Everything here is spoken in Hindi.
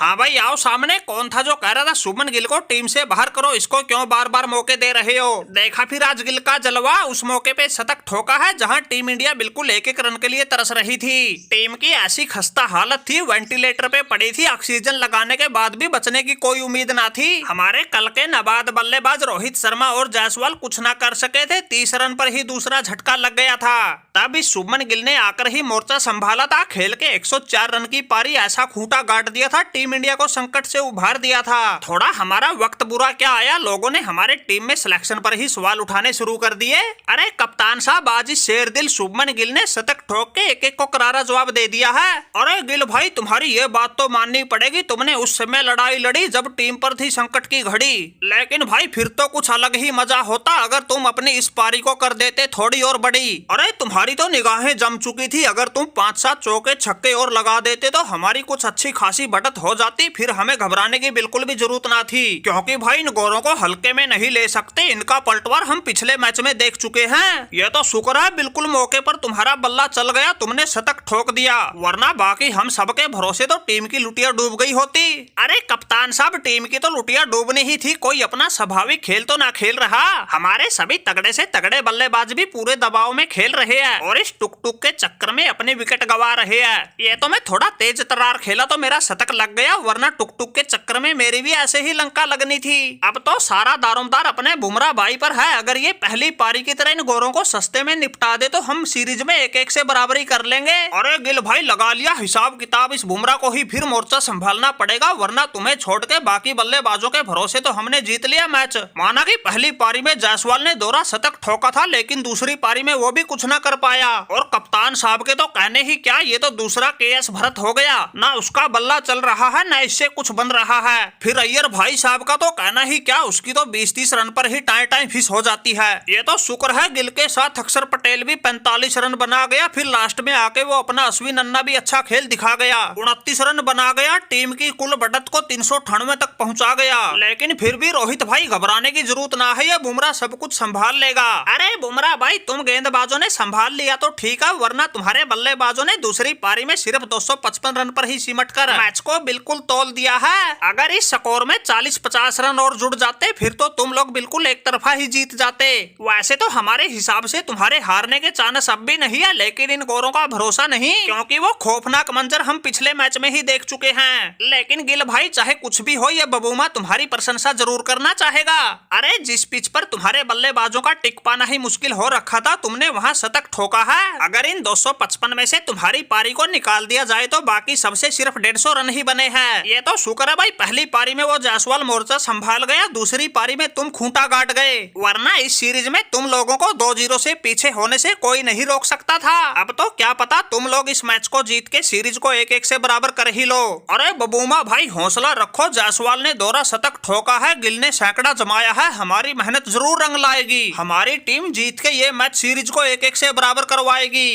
हाँ भाई आओ सामने। कौन था जो कह रहा था शुभमन गिल को टीम से बाहर करो, इसको क्यों बार बार मौके दे रहे हो? देखा फिर आज गिल का जलवा। उस मौके पे शतक ठोका है जहां टीम इंडिया बिल्कुल एक एक रन के लिए तरस रही थी। टीम की ऐसी खस्ता हालत थी, वेंटिलेटर पे पड़ी थी, ऑक्सीजन लगाने के बाद भी बचने की कोई उम्मीद ना थी। हमारे कल के नाबाद बल्लेबाज रोहित शर्मा और जायसवाल कुछ ना कर सके थे। 30 रन पर ही दूसरा झटका लग गया था। तब इस शुभमन गिल ने आकर ही मोर्चा संभाला था। खेल के 104 रन की पारी ऐसा खूंटा गाड़ दिया था, टीम इंडिया को संकट से उभार दिया था। थोड़ा हमारा वक्त बुरा क्या आया, लोगों ने हमारे टीम में सिलेक्शन पर ही सवाल उठाने शुरू कर दिए। अरे कप्तान साहब, आज इस शेरदिल शुभमन गिल ने शतक ठोक के एक एक को करारा जवाब दे दिया है। अरे गिल भाई, तुम्हारी ये बात तो माननी पड़ेगी, तुमने उस समय लड़ाई लड़ी जब टीम पर थी संकट की घड़ी। लेकिन भाई फिर तो कुछ अलग ही मजा होता अगर तुम अपनी इस पारी को कर देते थोड़ी और बड़ी। अरे तुम्हारी तो निगाहें जम चुकी थी, अगर तुम 5-7 चौके छक्के और लगा देते तो हमारी कुछ अच्छी खासी बढ़त हो जाती। फिर हमें घबराने की बिल्कुल भी जरूरत ना थी, क्योंकि भाई इन गोरों को हल्के में नहीं ले सकते। इनका पलटवार हम पिछले मैच में देख चुके हैं। ये तो शुक्र है बिल्कुल मौके पर तुम्हारा बल्ला चल गया, तुमने शतक ठोक दिया, वरना बाकी हम सबके भरोसे तो टीम की लुटिया डूब गई होती। अरे कप्तान साहब, टीम की तो लुटिया डूबनी ही थी, कोई अपना स्वाभाविक खेल तो ना खेल रहा। हमारे सभी तगड़े से तगड़े बल्लेबाज भी पूरे दबाव में खेल रहे हैं और इस टुक टुक के चक्कर में अपने विकेट गंवा रहे हैं। ये तो मैं थोड़ा तेज तर्रार खेला तो मेरा शतक लग गया, वरना टुक टुक के चक्कर में मेरी भी ऐसे ही लंका लगनी थी। अब तो सारा दारोमदार अपने बुमराह भाई पर है। अगर ये पहली पारी की तरह इन गोरों को सस्ते में निपटा दे तो हम सीरीज में एक एक से बराबरी कर लेंगे। अरे गिल भाई, लगा लिया हिसाब किताब, इस बुमराह को ही फिर मोर्चा संभालना पड़ेगा, वरना तुम्हें छोड़ के बाकी बल्लेबाजों के भरोसे तो हमने जीत लिया मैच। माना कि पहली पारी में जायसवाल ने दोहरा शतक ठोका था, लेकिन दूसरी पारी में वो भी कुछ न कर पाया। और कप्तान साहब के तो कहने ही क्या, ये तो दूसरा केएस भरत हो गया, ना उसका बल्ला चल रहा है ना इससे कुछ बन रहा है। फिर अय्यर भाई साहब का तो कहना ही क्या, उसकी तो 20-30 रन पर ही टाइम टाइम फिस हो जाती है। ये तो शुक्र है गिल के साथ अक्षर पटेल भी 45 रन बना गया, फिर लास्ट में आके वो अपना अश्विन अन्ना भी अच्छा खेल दिखा गया, 29 रन बना गया, टीम की कुल बढ़त को 398 तक पहुंचा गया। लेकिन फिर भी रोहित भाई, घबराने की जरूरत ना है, ये बुमराह सब कुछ संभाल लेगा। अरे बुमराह भाई, तुम गेंदबाजों ने संभाल लिया तो ठीक है, वरना तुम्हारे बल्लेबाजों ने दूसरी पारी में सिर्फ 255 रन पर ही सिमट कर मैच को बिल्कुल तौल दिया है। अगर इस स्कोर में 40-50 रन और जुड़ जाते फिर तो तुम लोग बिल्कुल एक तरफा ही जीत जाते। वैसे तो हमारे हिसाब से तुम्हारे हारने के चांस अब भी नहीं है, लेकिन इन गोरों का भरोसा नहीं, क्योंकि वो खौफनाक मंजर हम पिछले मैच में ही देख चुके हैं। लेकिन गिल भाई, चाहे कुछ भी हो, ये बबूमा तुम्हारी प्रशंसा जरूर करना चाहेगा। अरे जिस पिच पर तुम्हारे बल्लेबाजों का टिक पाना ही मुश्किल हो रखा था, तुमने वहाँ शतक ठोका है। अगर इन 255 में से तुम्हारी पारी को निकाल दिया जाए तो बाकी सबसे सिर्फ 150 रन ही बने हैं। ये तो शुक्र है भाई, पहली पारी में वो जायसवाल मोर्चा संभाल गया, दूसरी पारी में तुम खूंटा गाड़ गए, वरना इस सीरीज में तुम लोगों को 2-0 से पीछे होने से कोई नहीं रोक सकता था। अब तो क्या पता तुम लोग इस मैच को जीत के सीरीज को 1-1 से बराबर कर ही लो। अरे बबूमा भाई, हौसला रखो, जायसवाल ने दोहरा शतक ठोका है, गिल ने सैकड़ा जमाया है, हमारी मेहनत जरूर रंग लाएगी। हमारी टीम जीत के ये मैच सीरीज को 1-1 से बराबर करवाएगी।